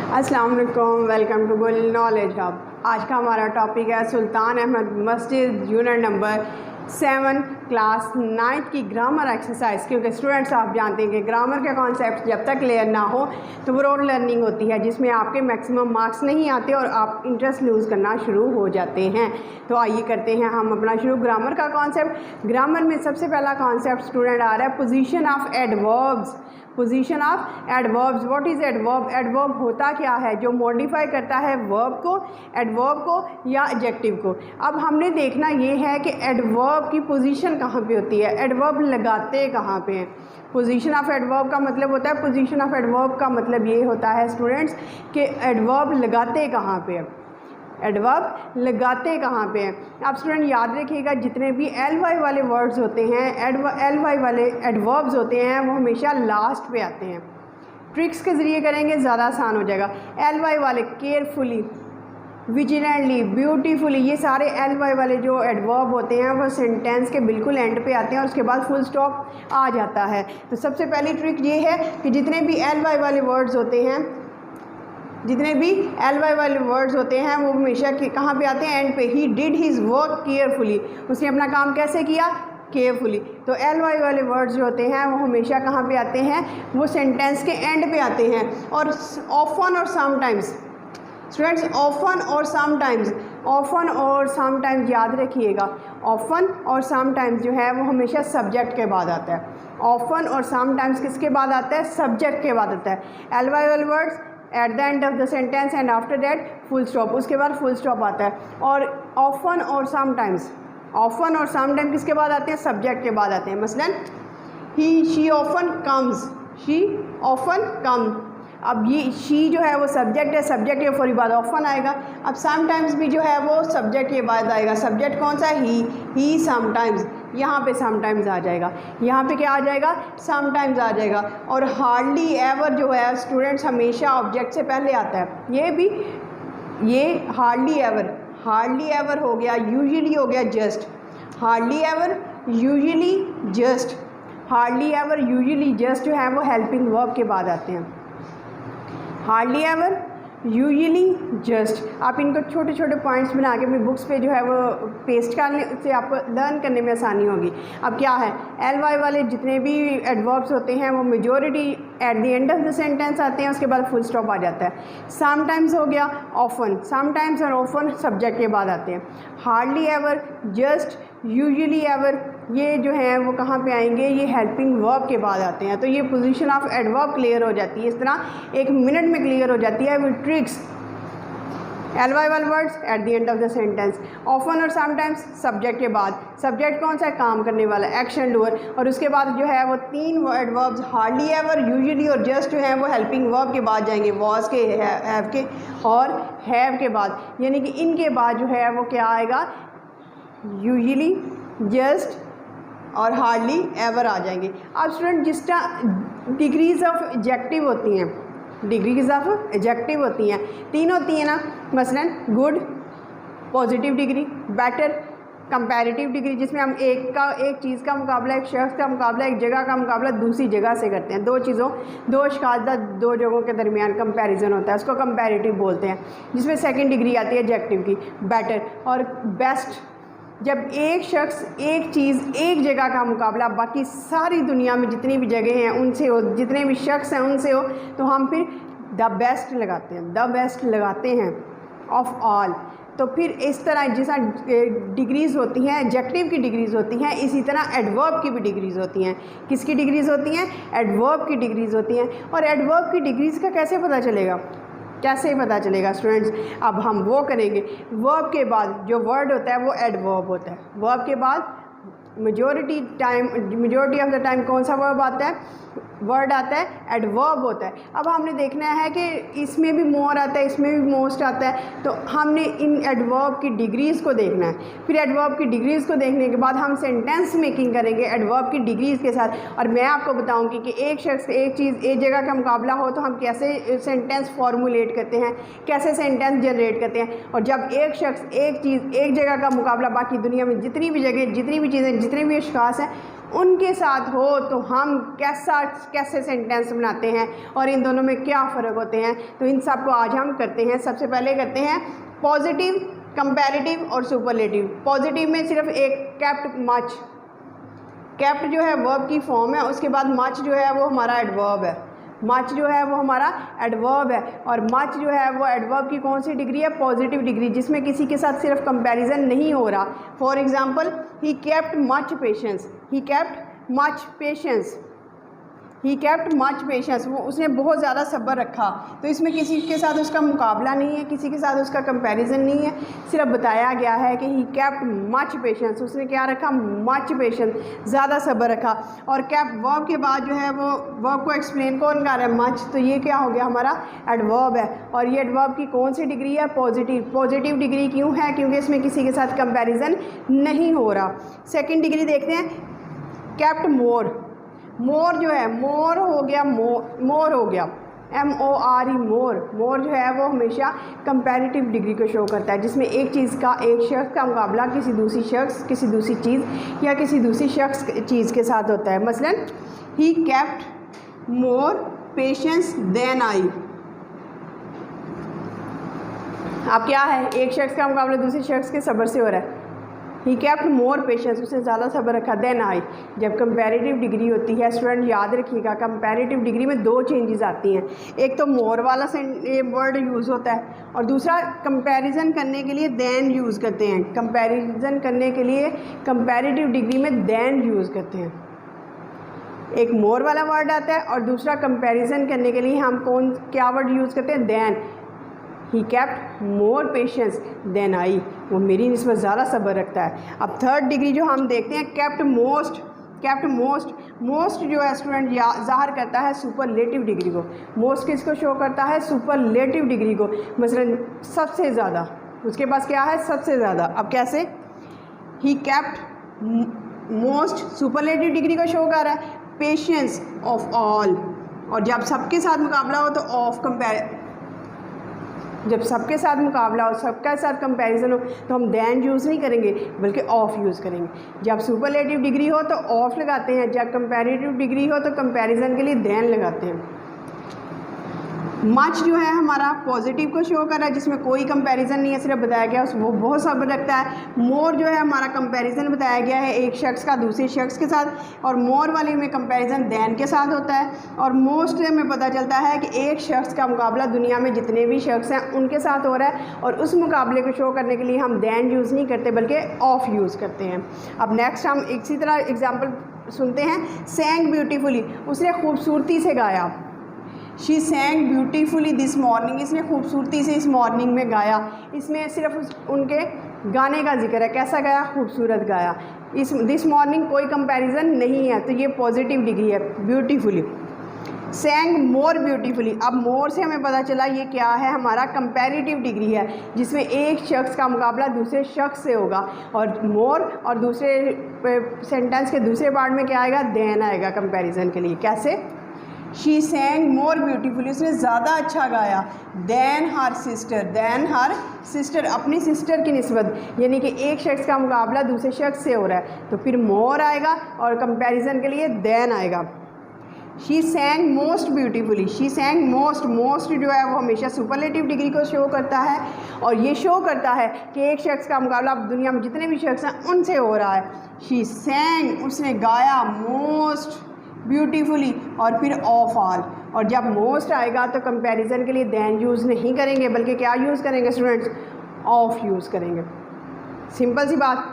अस्सलाम वालेकुम, welcome to गुल नॉलेज हब। आज का हमारा टॉपिक है सुल्तान अहमद मस्जिद यूनिट नंबर 7 क्लास 9 की ग्रामर एक्सरसाइज। क्योंकि स्टूडेंट्स आप जानते हैं कि ग्रामर के कॉन्सेप्ट जब तक क्लियर ना हो तो वो रोड लर्निंग होती है, जिसमें आपके मैक्सिमम मार्क्स नहीं आते और आप इंटरेस्ट लूज़ करना शुरू हो जाते हैं। तो आइए करते हैं हम अपना शुरू ग्रामर का कॉन्सेप्ट। ग्रामर में सबसे पहला कॉन्सेप्ट स्टूडेंट आ रहा है position of adverbs. Position of adverbs. What is adverb? Adverb होता क्या है? जो मॉडिफाई करता है वर्ब को, एडवर्ब को या एडजेक्टिव को। अब हमने देखना ये है कि एडवर्ब की पोजीशन कहाँ पे होती है, एडवर्ब लगाते कहाँ पे हैं। पोजीशन ऑफ एडवर्ब का मतलब होता है, पोजीशन ऑफ एडवर्ब का मतलब ये होता है स्टूडेंट्स कि एडवर्ब लगाते कहाँ पे है, एडवर्ब लगाते कहाँ पे हैं। आप स्टूडेंट याद रखिएगा, जितने भी एल वाई वाले वर्ड्स होते हैं, एल वाई वाले एडवर्ब्स होते हैं, वो हमेशा लास्ट पे आते हैं। ट्रिक्स के ज़रिए करेंगे ज़्यादा आसान हो जाएगा। एल वाई वाले केयरफुली, विजिलेंटली, ब्यूटीफुली, ये सारे एल वाई वाले जो एडवर्ब होते हैं वो सेंटेंस के बिल्कुल एंड पे आते हैं और उसके बाद फुल स्टॉप आ जाता है। तो सबसे पहली ट्रिक ये है कि जितने भी एल वाई वाले वर्ड्स होते हैं, जितने भी एल वाई वाले वर्ड्स होते हैं वो हमेशा कहाँ पे आते हैं? एंड पे। He did his work carefully, उसने अपना काम कैसे किया? केयरफुली। तो एल वाई वाले वर्ड्स जो होते हैं वो हमेशा कहाँ पे आते हैं? वो सेंटेंस के एंड पे आते हैं। और ऑफन और समटाइम्स स्टूडेंट्स, ऑफन और समटाइम्स, ऑफन और समटाइम्स याद रखिएगा। ऑफन और समटाइम्स जो है वो हमेशा सब्जेक्ट के बाद आता है। ऑफन और समटाइम्स किसके बाद आता है? सब्जेक्ट के बाद आता है। एल वाई वाले words at the end of the sentence and after that full stop, उसके बाद फुल स्टॉप आता है। और ऑफन और समटाइम्स, ऑफन और समटाइम्स किसके बाद आते हैं? सब्जेक्ट के बाद आते हैं। मसलन he she often comes, she often come. अब ये शी जो है वो सब्जेक्ट है, सब्जेक्ट के फौरी बाद ऑफन आएगा। अब समटाइम्स भी जो है वो सब्जेक्ट के बाद आएगा। सब्जेक्ट कौन सा है? ही समटाइम्स, यहाँ पे समटाइम्स आ जाएगा। यहाँ पे क्या आ जाएगा? समटाइम्स आ जाएगा। और हार्डली एवर जो है स्टूडेंट्स हमेशा ऑब्जेक्ट से पहले आता है। ये भी, ये हार्डली एवर हो गया, यूजुअली हो गया just. Hardly ever, usually just. Hardly ever, usually just जो है वो हेल्पिंग वर्ब के बाद आते हैं। Hardly ever, usually just. आप इनको छोटे छोटे पॉइंट्स बना के अपनी बुक्स पे जो है वो पेस्ट करने से आपको लर्न करने में आसानी होगी। अब क्या है, एल वाई वाले जितने भी एडवर्ब्स होते हैं वो majority at the end of the sentence आते हैं, उसके बाद फुल स्टॉप आ जाता है। समटाइम्स हो गया ऑफन, समटाइम्स और ऑफन सब्जेक्ट के बाद आते हैं। Hardly ever, just, usually ever, ये जो है वो कहाँ पे आएंगे? ये हेल्पिंग वर्ब के बाद आते हैं। तो ये पोजीशन ऑफ एडवर्ब क्लियर हो जाती है, इस तरह 1 मिनट में क्लियर हो जाती है विद ट्रिक्स। एल वाई वाले words at the end of the sentence, often और समटाइम्स सब्जेक्ट के बाद। सब्जेक्ट कौन सा है? काम करने वाला, एक्शन डूअर। और उसके बाद जो है वो 3 एडवर्ब्स हार्डली एवर, यूजुअली और जस्ट जो है वो हेल्पिंग वर्ब के बाद जाएंगे, वॉज के, हैव के और हैव के बाद। यानी कि इनके बाद जो है वो क्या आएगा? यूजुअली, जस्ट और हार्डली एवर आ जाएंगे। अब स्टूडेंट जिस तरह डिग्रीज ऑफ एडजेक्टिव होती हैं, डिग्रीज ऑफ एडजेक्टिव होती हैं 3 होती हैं ना। मसलन good, positive degree, better, comparative degree, जिसमें हम एक चीज़ का मुकाबला, एक शख्स का मुकाबला, एक जगह का मुकाबला दूसरी जगह से करते हैं। 2 चीज़ों, 2 अशखास का 2 जगहों के दरमियान कंपैरिजन होता है, उसको कंपैरेटिव बोलते हैं। जिसमें सेकंड डिग्री आती है एडजेक्टिव की, बेटर। और बेस्ट, जब एक शख्स एक चीज़ एक जगह का मुकाबला बाकी सारी दुनिया में जितनी भी जगह हैं उनसे हो, जितने भी शख्स हैं उनसे हो, तो हम फिर द बेस्ट लगाते हैं, द बेस्ट लगाते हैं ऑफ ऑल। तो फिर इस तरह जैसा डिग्रीज़ होती हैं, एडजेक्टिव की डिग्रीज़ होती हैं, इसी तरह एडवर्ब की भी डिग्रीज़ होती हैं। किसकी डिग्रीज़ होती हैं? एडवर्ब की डिग्रीज़ होती हैं। और एडवर्ब की डिग्रीज़ का कैसे पता चलेगा? कैसे पता चलेगा स्टूडेंट्स? अब हम वो करेंगे। वर्ब के बाद जो वर्ड होता है वो एडवर्ब होता है। वर्ब के बाद मेजॉरिटी ऑफ द टाइम कौन सा वर्ब आता है? वर्ड आता है, एडवर्ब होता है। अब हमने देखना है कि इसमें भी मोर आता है, इसमें भी मोस्ट आता है, तो हमने इन एडवर्ब की डिग्रीज़ को देखना है। फिर एडवर्ब की डिग्रीज़ को देखने के बाद हम सेंटेंस मेकिंग करेंगे एडवर्ब की डिग्रीज़ के साथ। और मैं आपको बताऊंगी कि एक शख्स एक चीज़ एक जगह का मुकाबला हो तो हम कैसे सेंटेंस फॉर्मुलेट करते हैं, कैसे सेंटेंस जनरेट करते हैं। और जब एक शख्स एक चीज़ एक जगह का मुकाबला बाकी दुनिया में जितनी भी जगह, जितनी भी चीज़ें, जितने भी अशखास हैं उनके साथ हो तो हम कैसे सेंटेंस बनाते हैं और इन दोनों में क्या फ़र्क होते हैं, तो इन सब को आज हम करते हैं। सबसे पहले करते हैं पॉजिटिव, कंपैरेटिव और सुपरलेटिव। पॉजिटिव में सिर्फ एक केप्ट, मच। केप्ट जो है वर्ब की फॉर्म है, उसके बाद मच जो है वो हमारा एडवर्ब है। मच जो है वो हमारा एडवर्ब है और मच जो है वो एडवर्ब की कौन सी डिग्री है, पॉजिटिव डिग्री, जिसमें किसी के साथ सिर्फ कंपैरिजन नहीं हो रहा। For example, he kept much patience, he kept much patience, he kept much patience, वो उसने बहुत ज़्यादा सब्र रखा। तो इसमें किसी के साथ उसका मुकाबला नहीं है, किसी के साथ उसका कंपैरिजन नहीं है, सिर्फ बताया गया है कि ही केप्ट मच पेशेंस, उसने क्या रखा, मच पेशेंस, ज़्यादा सब्र रखा। और केप्ट वर्ब के बाद जो है वो वर्ब को एक्सप्लेन कौन कर रहा है, मच, तो ये क्या हो गया, हमारा एडवर्ब है। और ये एडवर्ब की कौन सी डिग्री है, पॉजिटिव। पॉजिटिव डिग्री क्यों है, क्योंकि इसमें किसी के साथ कंपैरिजन नहीं हो रहा। सेकेंड डिग्री देखते हैं, केप्ट मोर। मोर जो है, मोर हो गया, मोर हो गया, MORE, मोर। मोर जो है वो हमेशा कंपैरेटिव डिग्री को शो करता है, जिसमें एक चीज़ का, एक शख्स का मुकाबला किसी दूसरी शख्स, किसी दूसरी चीज़ या किसी दूसरी शख्स चीज़ के साथ होता है। मसलन, he kept more patience than I. अब क्या है, एक शख्स का मुकाबला दूसरे शख्स के सब्र से हो रहा है। ही केप्ट मोर पेशेंस, उसने ज़्यादा सब्र रखा देन आई। जब कंपैरेटिव डिग्री होती है, स्टूडेंट याद रखिएगा, कंपैरेटिव डिग्री में दो चेंजेस आती हैं। एक तो मोर वाला वर्ड यूज़ होता है और दूसरा कंपैरिजन करने के लिए देन यूज़ करते हैं। कंपैरिजन करने के लिए कंपैरेटिव डिग्री में देन यूज़ करते हैं। एक मोर वाला वर्ड आता है और दूसरा कंपैरिजन करने के लिए हम क्या वर्ड यूज़ करते हैं, than. He kept more patience than I, वो मेरी निस्बत ज़्यादा सब्र रखता है। अब थर्ड डिग्री जो हम देखते हैं, kept most. Kept most, most जो है स्टूडेंट ज़ाहिर करता है सुपरलेटिव डिग्री को। मोस्ट किसको शो करता है, सुपरलेटिव डिग्री को। मसलन सबसे ज़्यादा, उसके पास क्या है, सबसे ज़्यादा। अब कैसे, he kept most, superlative degree को शो कर रहा है, पेशेंस ऑफ ऑल। और जब सबके साथ मुकाबला हो तो ऑफ कंपेयर, जब सबके साथ मुकाबला हो, सबके साथ कंपैरिजन हो, तो हम देन यूज़ नहीं करेंगे बल्कि ऑफ यूज़ करेंगे। जब सुपरलेटिव डिग्री हो तो ऑफ लगाते हैं, जब कंपैरेटिव डिग्री हो तो कंपैरिजन के लिए देन लगाते हैं। मच जो है हमारा पॉजिटिव को शो कर रहा है, जिसमें कोई कंपैरिजन नहीं है, सिर्फ बताया गया वो बहुत सब्र रखता है। मोर जो है हमारा कंपैरिजन बताया गया है एक शख्स का दूसरे शख्स के साथ, और मोर वाले में कंपैरिजन देन के साथ होता है। और मोस्ट में पता चलता है कि एक शख्स का मुकाबला दुनिया में जितने भी शख्स हैं उनके साथ हो रहा है, और उस मुकाबले को शो करने के लिए हम देन यूज़ नहीं करते बल्कि ऑफ यूज़ करते हैं। अब नेक्स्ट हम इसी तरह एग्जाम्पल सुनते हैं, सैंग ब्यूटीफुली, उसने खूबसूरती से गाया। शी सैंग ब्यूटीफुली दिस मॉर्निंग, इसने खूबसूरती से इस मॉर्निंग में गाया। इसमें सिर्फ उनके गाने का जिक्र है, कैसा गाया, खूबसूरत गाया। इस दिस मॉर्निंग कोई कंपैरिजन नहीं है, तो ये पॉजिटिव डिग्री है, ब्यूटीफुली। सैंग मोर ब्यूटीफुली, अब मोर से हमें पता चला ये क्या है, हमारा कंपैरेटिव डिग्री है, जिसमें एक शख्स का मुकाबला दूसरे शख्स से होगा। और मोर और दूसरे सेंटेंस के दूसरे पार्ट में क्या आएगा, देन आएगा कंपैरिजन के लिए। कैसे, शी सैंग मोर ब्यूटीफुली, उसने ज़्यादा अच्छा गाया than her sister, than her sister, अपनी सिस्टर की निस्बत, यानी कि एक शख्स का मुकाबला दूसरे शख्स से हो रहा है तो फिर मोर आएगा और कंपैरिजन के लिए देन आएगा। She सैंग most beautifully, she सैंग most, most जो है वो हमेशा सुपरलेटिव डिग्री को शो करता है, और ये शो करता है कि एक शख्स का मुकाबला दुनिया में जितने भी शख्स हैं उनसे हो रहा है। शी सैंग, उसने गाया, मोस्ट ब्यूटीफुली, और फिर ऑफ ऑल। और जब मोस्ट आएगा तो कंपैरिजन के लिए देन यूज़ नहीं करेंगे बल्कि क्या यूज़ करेंगे स्टूडेंट्स, ऑफ यूज़ करेंगे। सिंपल सी बात,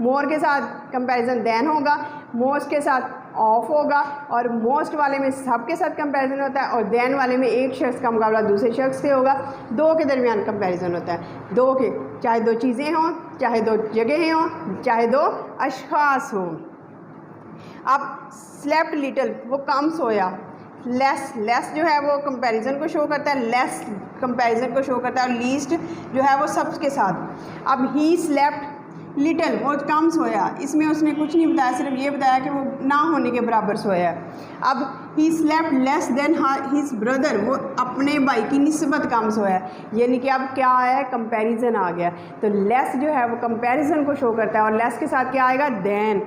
मोर के साथ कंपैरिजन देन होगा, मोस्ट के साथ ऑफ होगा, और मोस्ट वाले में सबके साथ कंपैरिजन होता है, और देन वाले में एक शख्स का मुकाबला दूसरे शख्स से होगा। दो के दरमियान कंपैरिजन होता है, दो के, चाहे दो चीज़ें हों, चाहे दो जगहें हों, चाहे दो अशख़ास हों। अब स्लेप्ट लिटिल, वो कम सोया। लेस, लेस जो है वो कंपैरिजन को शो करता है, लेस कंपैरिजन को शो करता है, और लीस्ट जो है वो सबके साथ। अब ही स्लेप्ट लिटिल, वो कम सोया, इसमें उसने कुछ नहीं बताया, सिर्फ ये बताया कि वो ना होने के बराबर सोया है। अब he slept less than his brother, वो अपने भाई की निस्बत कम सोया है, यानी कि अब क्या आया है, कंपैरिजन आ गया। तो लेस जो है वो कंपैरिजन को शो करता है, और लेस के साथ क्या आएगा, than.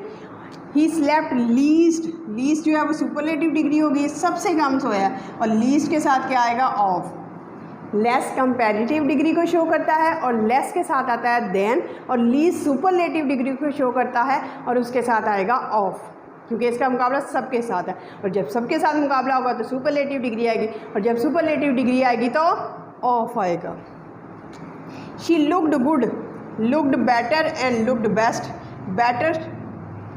He slept least, least जो है वो सुपरलेटिव डिग्री होगी, सबसे कम सोया है, और लीस्ट के साथ क्या आएगा, ऑफ। लेस कंपैरेटिव डिग्री को शो करता है और लेस के साथ आता है देन, और लीस्ट सुपरलेटिव डिग्री को शो करता है और उसके साथ आएगा ऑफ, क्योंकि इसका मुकाबला सबके साथ है, और जब सबके साथ मुकाबला होगा तो सुपरलेटिव डिग्री आएगी, और जब सुपरलेटिव डिग्री आएगी तो ऑफ आएगा। She looked good, looked better and looked best. Better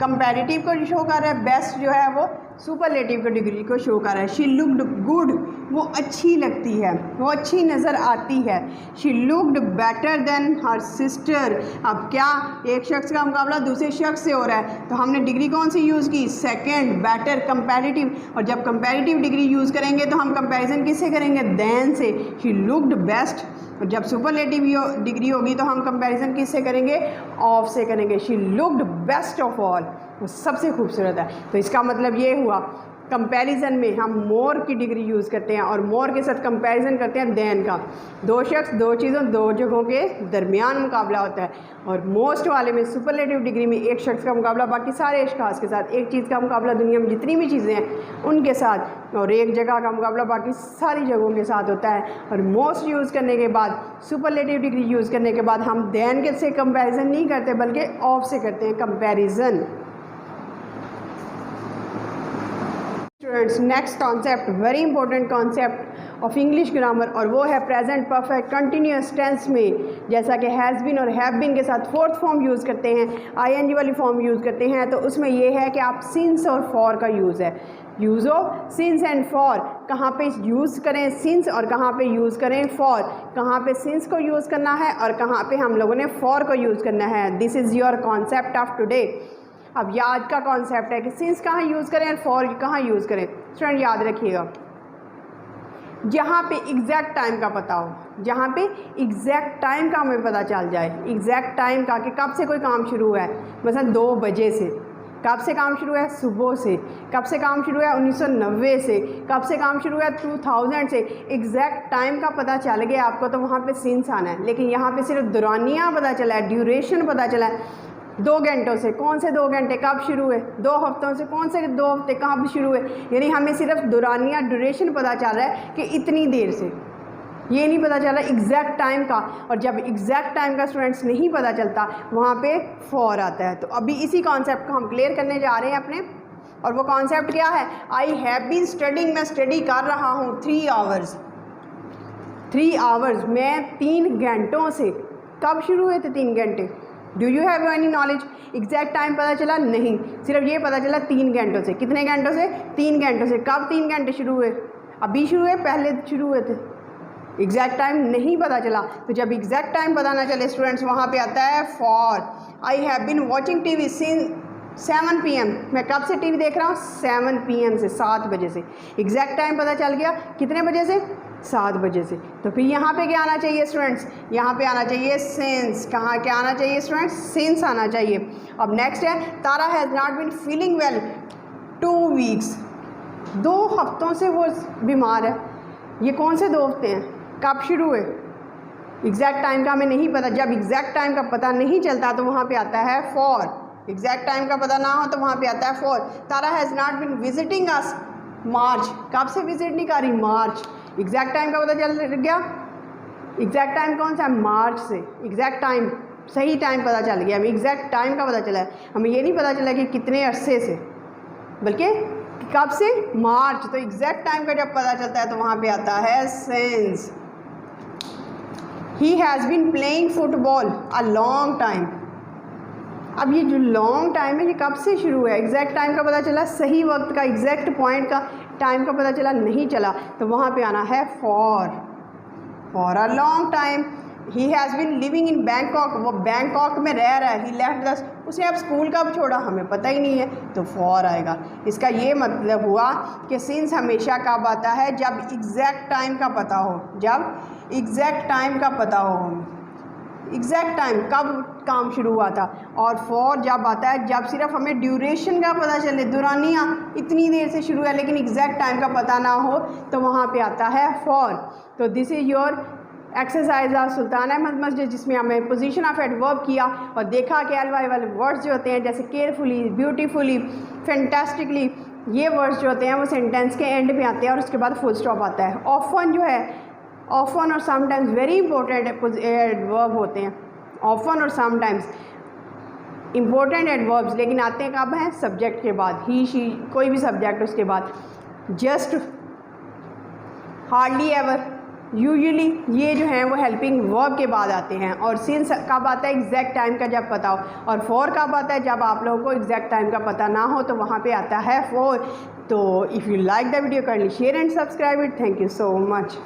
comparative को शो कर रहा है, बेस्ट जो है वो सुपरलेटिव की डिग्री को शो कर रहा है। शी लुक्ड गुड, वो अच्छी लगती है, वो अच्छी नज़र आती है। She looked better than her sister. अब क्या एक शख्स का मुकाबला दूसरे शख्स से हो रहा है, तो हमने डिग्री कौन सी यूज़ की, सेकंड, बेटर, कंपैरेटिव, और जब कंपैरेटिव डिग्री यूज़ करेंगे तो हम कंपैरिजन किससे करेंगे, देन से। शी लुक्ड बेस्ट, और जब सुपरलेटिव डिग्री होगी तो हम कंपैरिजन किससे करेंगे, ऑफ से करेंगे। She looked best of all, वो सबसे खूबसूरत है। तो इसका मतलब ये हुआ कंपैरिजन में हम मोर की डिग्री यूज़ करते हैं और मोर के साथ कंपैरिजन करते हैं देन का। दो शख्स, दो चीज़ों, दो जगहों के दरमियान मुकाबला होता है, और मोस्ट वाले में सुपरलेटिव डिग्री में एक शख्स का मुकाबला बाकी सारे अशखास के साथ, एक चीज़ का मुकाबला दुनिया में जितनी भी चीज़ें हैं उनके साथ, और एक जगह का मुकाबला बाकी सारी जगहों के साथ होता है। और मोस्ट यूज़ करने के बाद, सुपरलेटिव डिग्री यूज़ करने के बाद हम देन के से कंपैरिजन नहीं करते बल्कि ऑफ से करते हैं comparison. Students, next concept, very important concept of English grammar, और वो है प्रेजेंट परफेक्ट कंटिन्यूअस टेंस में जैसा कि हैज़ बीन और हैव बीन के साथ फोर्थ फॉर्म यूज़ करते हैं, आईएनजी वाली फॉर्म यूज़ करते हैं, तो उसमें ये है कि आप सिंस और फॉर का यूज़ है। Use of since and for, कहाँ पे यूज़ करें सिंस और कहाँ पे यूज़ करें फॉर, कहाँ पे सिंस को यूज़ करना है और कहाँ पे हम लोगों ने फॉर को यूज़ करना है। This is your concept of today. अब याद का कॉन्सेप्ट है कि सिंस कहाँ यूज़ करें और फॉर कहाँ यूज़ करें। स्टूडेंट याद रखिएगा, जहाँ पे एग्जैक्ट टाइम का पता हो, जहाँ पे एग्जैक्ट टाइम का हमें पता चल जाए, एग्जैक्ट टाइम का कि कब से कोई काम शुरू हुआ है, मसलन 2 बजे से, कब से काम शुरू है, सुबह से, कब से काम शुरू है 1990 से, कब से काम शुरू है 2000 से, एग्जैक्ट टाइम का पता चल गया आपको तो वहाँ पे सिंस आना है। लेकिन यहाँ पे सिर्फ दौरानिया पता चला है, ड्यूरेशन पता चला है। 2 घंटों से, कौन से 2 घंटे कब शुरू हुए, 2 हफ्तों से, कौन से 2 हफ्ते कब शुरू हुए, यानी हमें सिर्फ दौरानिया ड्यूरेशन पता चल रहा है कि इतनी देर से, ये नहीं पता चला एग्जैक्ट टाइम का। और जब एग्जैक्ट टाइम का स्टूडेंट्स नहीं पता चलता वहाँ पे फॉर आता है। तो अभी इसी कॉन्सेप्ट को हम क्लियर करने जा रहे हैं अपने, और वो कॉन्सेप्ट क्या है, आई हैव बीन स्टडिंग, मैं स्टडी कर रहा हूँ 3 आवर्स, 3 आवर्स, मैं 3 घंटों से। कब शुरू हुए थे 3 घंटे, do you have any knowledge, exact time पता चला नहीं, सिर्फ ये पता चला 3 घंटों से। कितने घंटों से, 3 घंटों से। कब 3 घंटे शुरू हुए, अभी शुरू हुए, पहले शुरू हुए थे, एग्जैक्ट टाइम नहीं पता चला। तो जब एग्जैक्ट टाइम पता ना चले स्टूडेंट्स, वहाँ पे आता है for. I have been watching TV since 7 PM, मैं कब से टीवी देख रहा हूँ, 7 PM से, 7 बजे से। एग्जैक्ट टाइम पता चल गया, कितने बजे से, 7 बजे से। तो फिर यहाँ पे क्या आना चाहिए स्टूडेंट्स, यहाँ पे आना चाहिए सिंस। कहाँ क्या आना चाहिए स्टूडेंट्स, सिंस आना चाहिए। अब नेक्स्ट है, Tara has not been feeling well 2 weeks, 2 हफ्तों से वो बीमार है। ये कौन से 2 हफ्ते हैं, कब शुरू हुए, एग्जैक्ट टाइम का हमें नहीं पता। जब एग्जैक्ट टाइम का पता नहीं चलता तो वहाँ पे आता है फॉर। एग्जैक्ट टाइम का पता ना हो तो वहाँ पे आता है for. Tara has not been visiting us March, कब से विजिट नहीं कर रही, मार्च। एग्जैक्ट टाइम का पता चल गया, एग्जैक्ट टाइम कौन सा है, मार्च से। एग्जैक्ट टाइम, सही टाइम पता चल गया हमें, एग्जैक्ट टाइम का पता चला है। हमें ये नहीं पता चला कि कितने अरसे से, बल्कि कब से, मार्च। तो एग्जैक्ट टाइम का जब पता चलता है तो वहाँ पे आता है since. He has been playing football a long time. अब ये जो लॉन्ग टाइम है ये कब से शुरू हुआ है, एग्जैक्ट टाइम का पता चला, सही वक्त का, एग्जैक्ट पॉइंट का टाइम का पता चला नहीं चला, तो वहाँ पे आना है for a long time. He has been living in Bangkok, वो बैंकॉक में रह रहा है। ही लेफ्ट द, उसने अब स्कूल कब छोड़ा हमें पता ही नहीं है, तो फॉर आएगा। इसका ये मतलब हुआ कि सिंस हमेशा कब आता है, जब एग्जैक्ट टाइम का पता हो, जब एग्जैक्ट टाइम का पता हो, एग्जैक्ट टाइम कब काम शुरू हुआ था। और फॉर जब आता है जब सिर्फ हमें ड्यूरेशन का पता चले, दौरानिया इतनी देर से शुरू है लेकिन एग्जैक्ट टाइम का पता ना हो, तो वहाँ पे आता है फॉर। तो this is your exercise of Sultan Ahmed मस्जिद, जिसमें हमें पोजीशन ऑफ एडवर्ब किया और देखा कि एल वाई वाले वर्ड्स जो होते हैं जैसे केयरफुली, ब्यूटीफुली, फैंटास्टिकली, ये वर्ड्स जो होते हैं वो सेंटेंस के एंड पे आते हैं और उसके बाद फुल स्टॉप आता है। ऑफन जो है, ऑफन और समटाइम्स वेरी इंपॉर्टेंट एडवर्ब होते हैं, ऑफन और समटाइम्स इंपॉर्टेंट एडवर्ब्स, लेकिन आते हैं कब हैं? सब्जेक्ट के बाद, ही शी कोई भी सब्जेक्ट उसके बाद। जस्ट, हार्डली एवर, यूजुअली, ये जो हैं वो हेल्पिंग वर्ब के बाद आते हैं। और सिंस कब आता है? एग्जैक्ट टाइम का जब पता हो। और फॉर कब आता है? जब आप लोगों को एग्जैक्ट टाइम का पता ना हो, तो वहाँ पे आता है फॉर। तो if you like the video kindly share and subscribe it. Thank you so much.